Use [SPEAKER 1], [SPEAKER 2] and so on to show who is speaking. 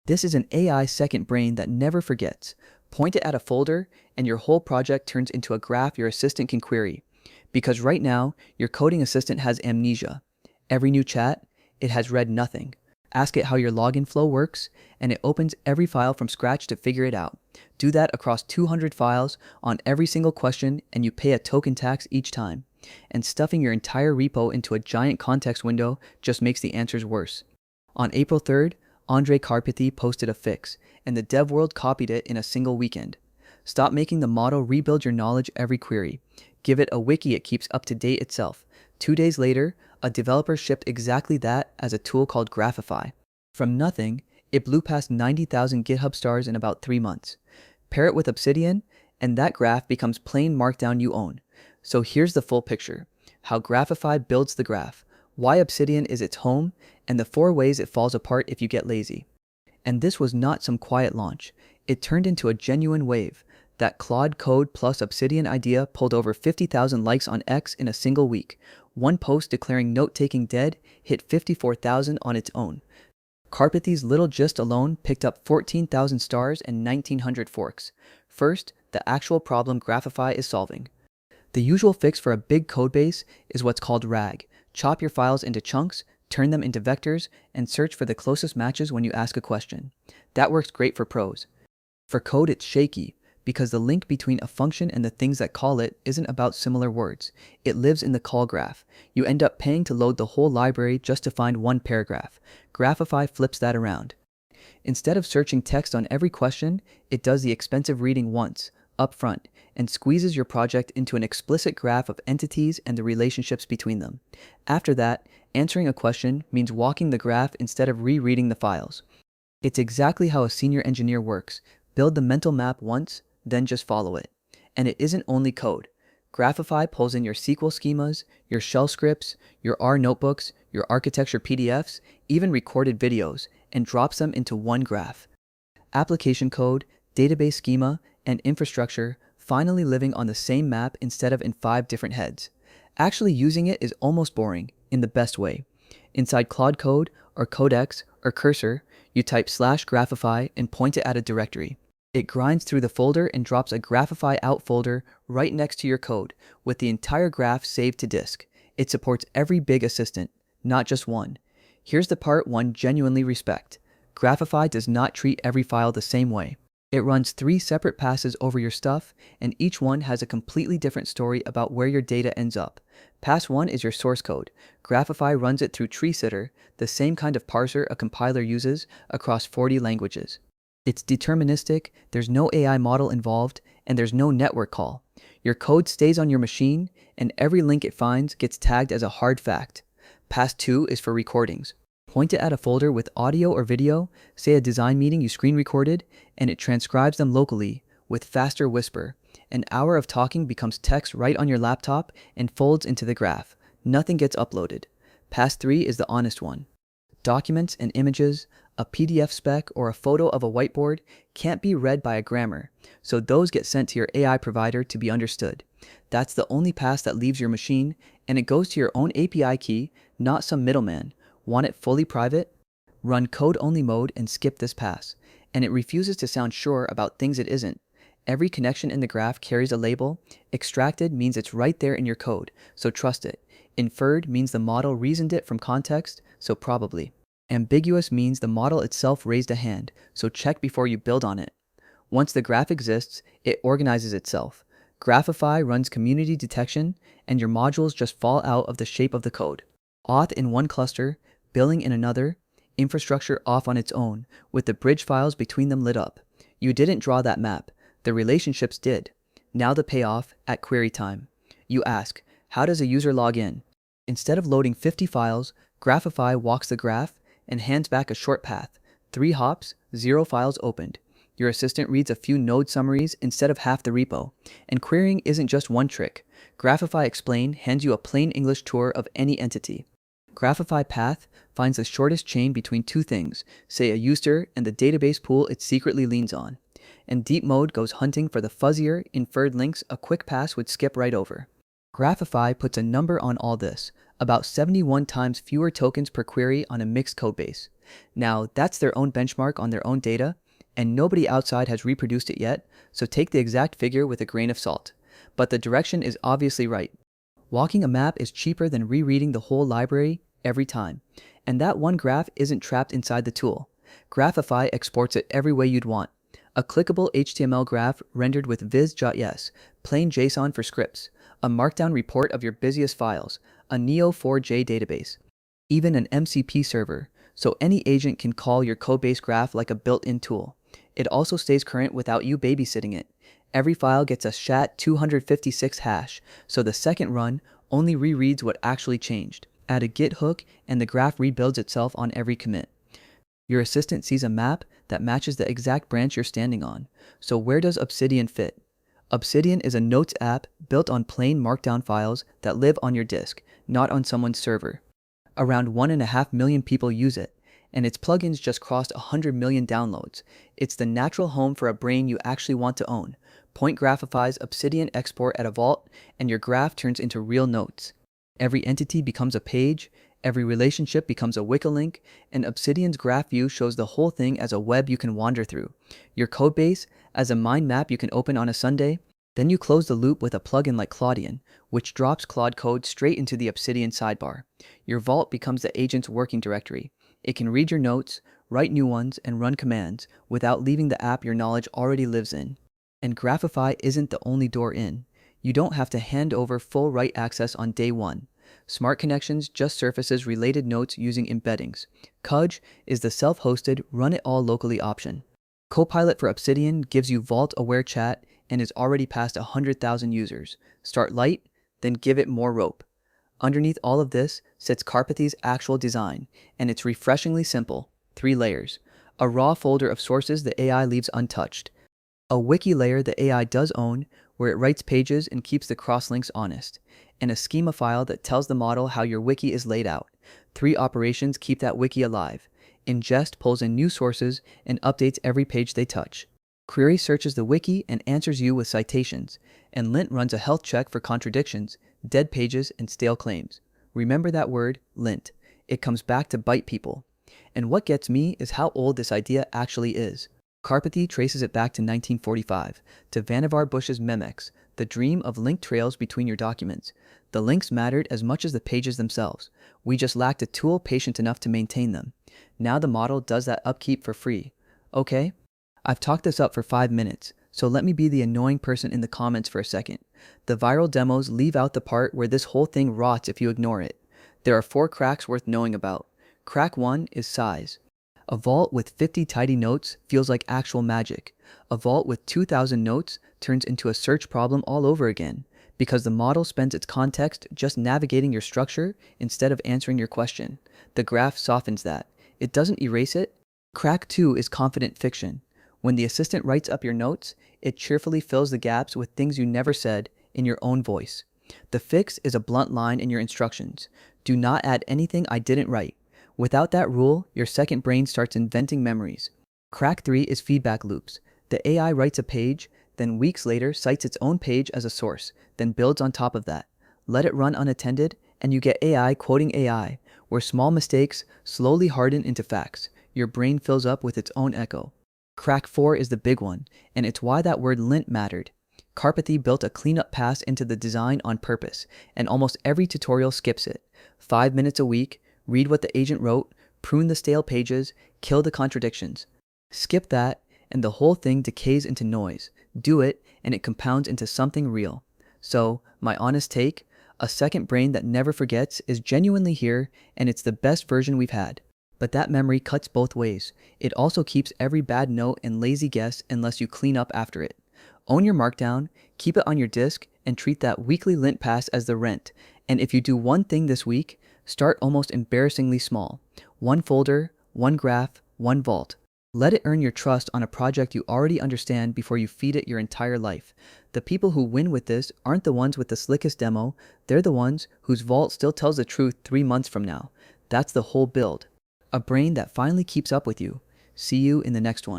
[SPEAKER 1] This is an AI second brain that never forgets. Point it at a folder, and your whole project turns into a graph your assistant can query. Because right now, your coding assistant has amnesia. Every new chat, it has read nothing. Ask it how your login flow works, and it opens every file from scratch to figure it out. Do that across 200 files on every single question, and you pay a token tax each time. And stuffing your entire repo into a giant context window just makes the answers worse. On April 3rd, Andrej Karpathy posted a fix, and the dev world copied it in a single weekend. Stop making the model rebuild your knowledge every query. Give it a wiki it keeps up to date itself. 2 days later, a developer shipped exactly that as a tool called Graphify. From nothing, it blew past 90,000 GitHub stars in about 3 months. Pair it with Obsidian, and that graph becomes plain markdown you own. So here's the full picture: how Graphify builds the graph, why Obsidian is its home, and the 4 ways it falls apart if you get lazy. And this was not some quiet launch. It turned into a genuine wave. That Claude Code plus Obsidian idea pulled over 50,000 likes on X in a single week. One post declaring note-taking dead hit 54,000 on its own. Karpathy's little gist alone picked up 14,000 stars and 1,900 forks. First, the actual problem Graphify is solving. The usual fix for a big codebase is what's called RAG. Chop your files into chunks, turn them into vectors, and search for the closest matches when you ask a question. That works great for pros. For code, it's shaky, because the link between a function and the things that call it isn't about similar words. It lives in the call graph. You end up paying to load the whole library just to find one paragraph. Graphify flips that around. Instead of searching text on every question, it does the expensive reading once, up front, and squeezes your project into an explicit graph of entities and the relationships between them. After that, answering a question means walking the graph instead of rereading the files. It's exactly how a senior engineer works. Build the mental map once, then just follow it. And it isn't only code. Graphify pulls in your SQL schemas, your shell scripts, your R notebooks, your architecture PDFs, even recorded videos, and drops them into one graph. Application code, database schema, and infrastructure finally living on the same map instead of in 5 different heads. Actually using it is almost boring, in the best way. Inside Claude Code, or Codex, or Cursor, you type /Graphify and point it at a directory. It grinds through the folder and drops a Graphify out folder right next to your code, with the entire graph saved to disk. It supports every big assistant, not just one. Here's the part one genuinely respect. Graphify does not treat every file the same way. It runs 3 separate passes over your stuff, and each one has a completely different story about where your data ends up. Pass 1 is your source code. Graphify runs it through TreeSitter, the same kind of parser a compiler uses across 40 languages. It's deterministic, there's no AI model involved, and there's no network call. Your code stays on your machine, and every link it finds gets tagged as a hard fact. Pass 2 is for recordings. Point it at a folder with audio or video, say a design meeting you screen recorded, and it transcribes them locally with faster whisper. An hour of talking becomes text right on your laptop and folds into the graph. Nothing gets uploaded. Pass 3 is the honest one. Documents and images, a PDF spec, or a photo of a whiteboard can't be read by a grammar, so those get sent to your AI provider to be understood. That's the only pass that leaves your machine, and it goes to your own API key, not some middleman. Want it fully private? Run code-only mode and skip this pass, and it refuses to sound sure about things it isn't. Every connection in the graph carries a label. Extracted means it's right there in your code, so trust it. Inferred means the model reasoned it from context, so probably. Ambiguous means the model itself raised a hand, so check before you build on it. Once the graph exists, it organizes itself. Graphify runs community detection, and your modules just fall out of the shape of the code. Auth in one cluster, billing in another, infrastructure off on its own, with the bridge files between them lit up. You didn't draw that map. The relationships did. Now the payoff at query time. You ask, how does a user log in? Instead of loading 50 files, Graphify walks the graph and hands back a short path. 3 hops, 0 files opened. Your assistant reads a few node summaries instead of half the repo. And querying isn't just one trick. Graphify Explain hands you a plain English tour of any entity. Graphify Path finds the shortest chain between 2 things, say a user and the database pool it secretly leans on. And Deep Mode goes hunting for the fuzzier, inferred links a quick pass would skip right over. Graphify puts a number on all this, about 71 times fewer tokens per query on a mixed codebase. Now, that's their own benchmark on their own data, and nobody outside has reproduced it yet, so take the exact figure with a grain of salt. But the direction is obviously right. Walking a map is cheaper than rereading the whole library every time. And that one graph isn't trapped inside the tool. Graphify exports it every way you'd want. A clickable HTML graph rendered with viz.js, plain JSON for scripts, a markdown report of your busiest files, a Neo4j database, even an MCP server, so any agent can call your codebase graph like a built-in tool. It also stays current without you babysitting it. Every file gets a SHA-256 hash, so the second run only rereads what actually changed. Add a git hook and the graph rebuilds itself on every commit. Your assistant sees a map that matches the exact branch you're standing on. So where does Obsidian fit? Obsidian is a notes app built on plain markdown files that live on your disk, not on someone's server. Around 1.5 million people use it, and its plugins just crossed 100 million downloads. It's the natural home for a brain you actually want to own. Point Graphify's Obsidian export at a vault, and your graph turns into real notes. Every entity becomes a page, every relationship becomes a wiki link, and Obsidian's graph view shows the whole thing as a web you can wander through. Your codebase as a mind map you can open on a Sunday. Then you close the loop with a plugin like Claudian, which drops Claude Code straight into the Obsidian sidebar. Your vault becomes the agent's working directory. It can read your notes, write new ones, and run commands without leaving the app your knowledge already lives in. And Graphify isn't the only door in. You don't have to hand over full write access on day one. Smart Connections just surfaces related notes using embeddings. Cudge is the self-hosted, run-it-all locally option. Copilot for Obsidian gives you vault-aware chat and is already past 100,000 users. Start light, then give it more rope. Underneath all of this sits Karpathy's actual design, and it's refreshingly simple. 3 layers. A raw folder of sources the AI leaves untouched. A wiki layer the AI does own, where it writes pages and keeps the crosslinks honest. And a schema file that tells the model how your wiki is laid out. 3 operations keep that wiki alive. Ingest pulls in new sources and updates every page they touch. Query searches the wiki and answers you with citations. And Lint runs a health check for contradictions, dead pages, and stale claims. Remember that word, Lint. It comes back to bite people. And what gets me is how old this idea actually is. Karpathy traces it back to 1945, to Vannevar Bush's Memex, the dream of linked trails between your documents. The links mattered as much as the pages themselves. We just lacked a tool patient enough to maintain them. Now the model does that upkeep for free. Okay? I've talked this up for 5 minutes, so let me be the annoying person in the comments for a second. The viral demos leave out the part where this whole thing rots if you ignore it. There are 4 cracks worth knowing about. Crack 1 is size. A vault with 50 tidy notes feels like actual magic. A vault with 2,000 notes turns into a search problem all over again, because the model spends its context just navigating your structure instead of answering your question. The graph softens that. It doesn't erase it. Crack 2 is confident fiction. When the assistant writes up your notes, it cheerfully fills the gaps with things you never said in your own voice. The fix is a blunt line in your instructions. Do not add anything I didn't write. Without that rule, your second brain starts inventing memories. Crack 3 is feedback loops. The AI writes a page, then weeks later cites its own page as a source, then builds on top of that. Let it run unattended, and you get AI quoting AI, where small mistakes slowly harden into facts. Your brain fills up with its own echo. Crack 4 is the big one, and it's why that word lint mattered. Karpathy built a cleanup pass into the design on purpose, and almost every tutorial skips it. 5 minutes a week, read what the agent wrote, prune the stale pages, kill the contradictions. Skip that, and the whole thing decays into noise. Do it, and it compounds into something real. So, my honest take, a second brain that never forgets is genuinely here, and it's the best version we've had. But that memory cuts both ways. It also keeps every bad note and lazy guess unless you clean up after it. Own your markdown, keep it on your disk, and treat that weekly lint pass as the rent. And if you do one thing this week, start almost embarrassingly small. 1 folder, 1 graph, 1 vault. Let it earn your trust on a project you already understand before you feed it your entire life. The people who win with this aren't the ones with the slickest demo, they're the ones whose vault still tells the truth 3 months from now. That's the whole build. A brain that finally keeps up with you. See you in the next one.